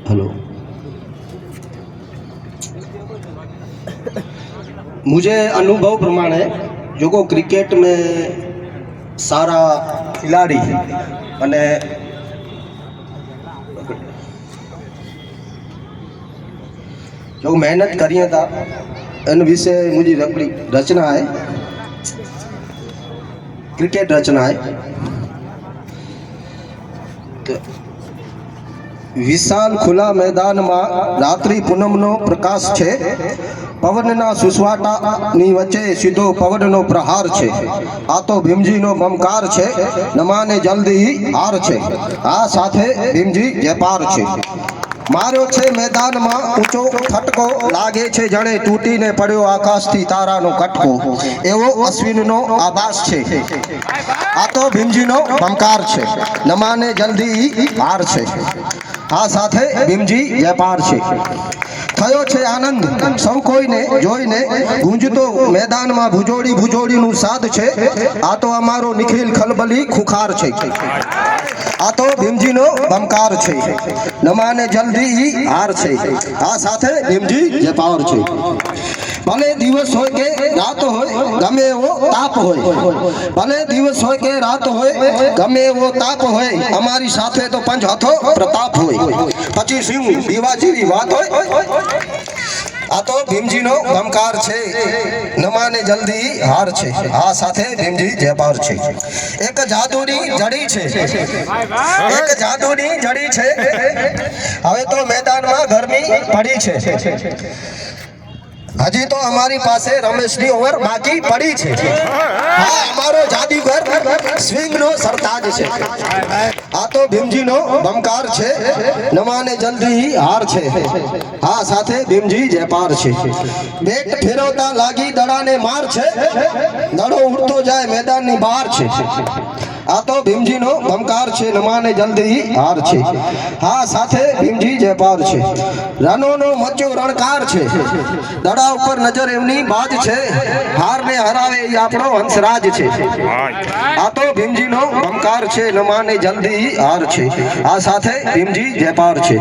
Hello. मुझे अनुभव प्रमाणे जो को क्रिकेट में सारा खिलाड़ी अने जो मेहनत करिए था इन विषय मुझी रचना है, क्रिकेट रचना है। विशाल खुला मैदान में रात्रि पूनमनो प्रकाश छे, पवनना सुसवाटानी वच्चे सीधो पवननो प्रहार छे। आ तो भीमजीनो बमकार छे, नमाने जल्दी ही हार छे। आ साथे भीमजी जयपार छे। मार्यो छे मैदान में ऊंचो खटको, लागे छे जणे तूटीने पड्यो आकाशथी तारानो कटको। एवो अश्विननो आभास छे। आ तो भीमजीनो बमकार छे, नमाने जल्दी ही हार छे। आ साथे भीमजी जयपार छे। थयो छे आनंद सौ कोईने जोईने, गूंजतो मैदान में भुजोड़ी भुजोड़ी नु साध छे। आ तो अमारो निखिल खलबली खुखार छे। आ तो भीमजीनो बमकार छे, नमाने जल्दी ही हार छे। आ साथे भीमजी जयपार छे। भले दिवस होय के रात होय, गमे एवो ताप होय। भले दिवस होय के रात होय, गमे एवो ताप होय। अमारी साथे तो पंच हाथो प्रताप होय। पची सिंह दीवा जेवी वात होय। आ तो भीमजीनो बमकार छे, नमाने जल्दी हार छे। आ साथे भीमजी जयपार छे। एक जादूनी जड़ी छे, एक जादूनी जड़ी छे। हवे तो मैदान में गर्मी पड़ी छे। हजी तो हमारी पासे रमेशनी ओवर बाकी पड़ी छे। हाँ, हमारो जादूगर स्विंग नो सरताज छे। आ तो भीमजीनो बमकार छे, नमाने जल्दी ही हार छे। हाँ, साथे भीमजी जयपार छे। बेट फेरवता लागी दड़ाने मार छे, दड़ो उड़तो जाए मैदान नी बहार छे। आ तो भीमजीनो बमकार छे, नमाने जल्दी ही हार छे। हाँ, साथे भीमजी जयपार छे। रनोनो मच्चो रणकार छे, दड़ा ऊपर नजर एमनी बाज छे। हार ने हरावे ई आपणो हंसराज छे। आ तो भीमजीनो बमकार छे, नमाने जल्दी ही हार छे। आ साथे भीमजी जयपार छे।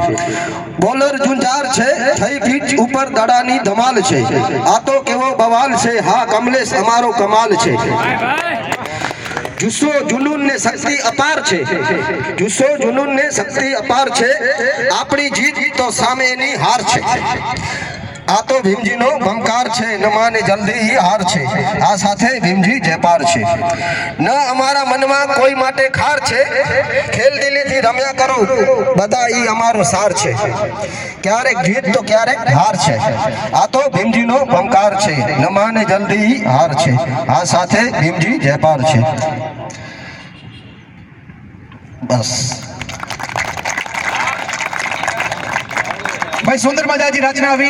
बोलर जुंजार छे, थई पिच ऊपर दड़ानी धमाल छे। आ तो केवो बवाल छे, हाँ कमलेश अमारो कमाल छे। जुस्सो जुनून ने शक्ति अपार छे, जुस्सो जुनून ने शक्ति अपार छे। आपणी जीत तो सामे एनी हार छे। आ तो भीमजीनो बमकार छे, नमाने जल्दी ही हार छे। आ साथे भीमजी जयपार छे। न अमारा मन में कोई माटे खार छे, खेल दिली थी रम्या करो बधा ई अमारो सार छे। क्यारेक जीत तो क्यारेक हार छे। आ तो भीमजीनो बमकार छे, नमाने जल्दी ही हार छे। आ साथे भीमजी जयपार छे। बस भाई सुंदर मजाजी रचना हुई।